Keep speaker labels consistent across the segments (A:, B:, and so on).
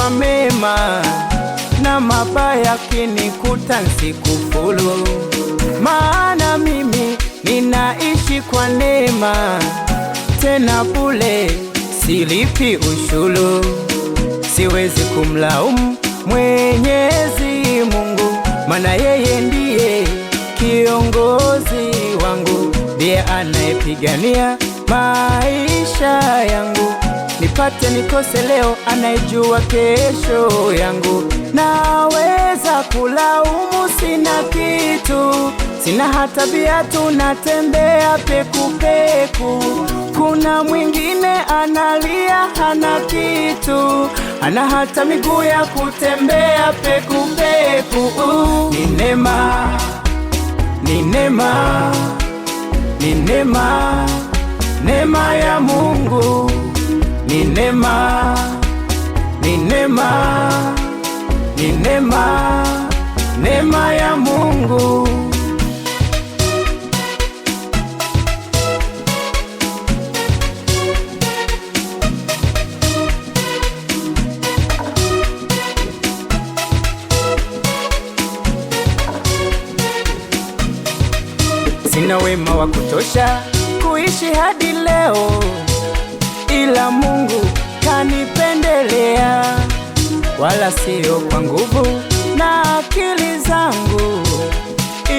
A: kwa mema, na mabaya kinikuta nsikufuru. Maana mimi ninaishi kwa neema, tena bure silipi ushuru. Siwezi kumlaumu Mwenyezi Mungu, maana yeye ndiye kiongozi wangu, ndiye anayepigania maisha yangu. Nipate nikose leo, anayejua kesho yangu. Naweza kulaumu, sina kitu, sina hata viatu, natembea pekupeku. Kuna mwingine analia, hana kitu, ana hata miguu ya kutembea pekupeku. Ni neema, ni neema, ni neema, neema ya Mungu. Ni neema, ni neema, ni neema, neema ya Mungu. Sina wema wa kutosha kuishi hadi leo, ila Mungu kanipendelea, wala sio kwa nguvu na akili zangu,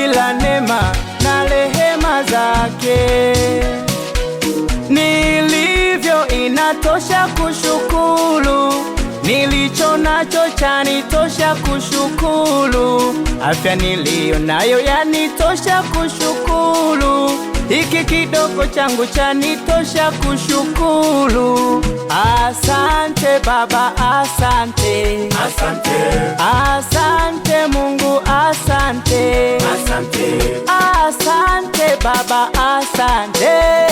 A: ila neema na rehema zake. Nilivyo inatosha kushukuru, nilicho nacho chanitosha kushukuru, afya niliyo nayo yanitosha kushukuru, hiki kidogo changu chanitosha kushukuru. Asante Baba, asante, asante, asante Mungu, asante, asante, asante Baba, asante,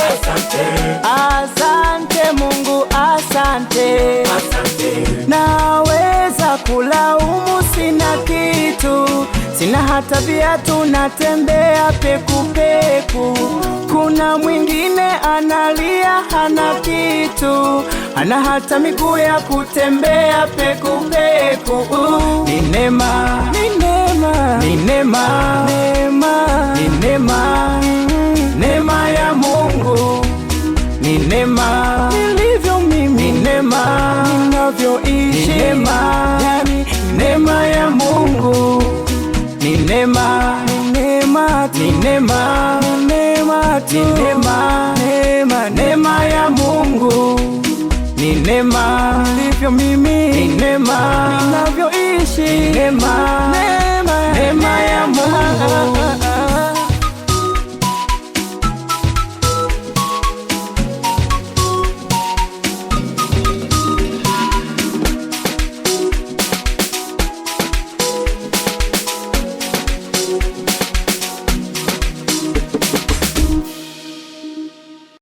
A: asante, asante Mungu, asante, asante. Naweza kulaumu, sina kitu, sina hata viatu, natembea pekupeku. Kuna mwingine analia, hana kitu, hana hata miguu ya kutembea pekupeku. Ni neema, ni neema, ni neema, neema, ni neema, neema ya Mungu. Ni neema nilivyo mimi, ni neema ninavyoishi, ni neema, yani neema ya Mungu. Ni neema, ni neema, ni neema, ni neema, ni neema, neema, neema ya Mungu. Ni neema nilivyo mimi, ni neema ninavyoishi, ni neema.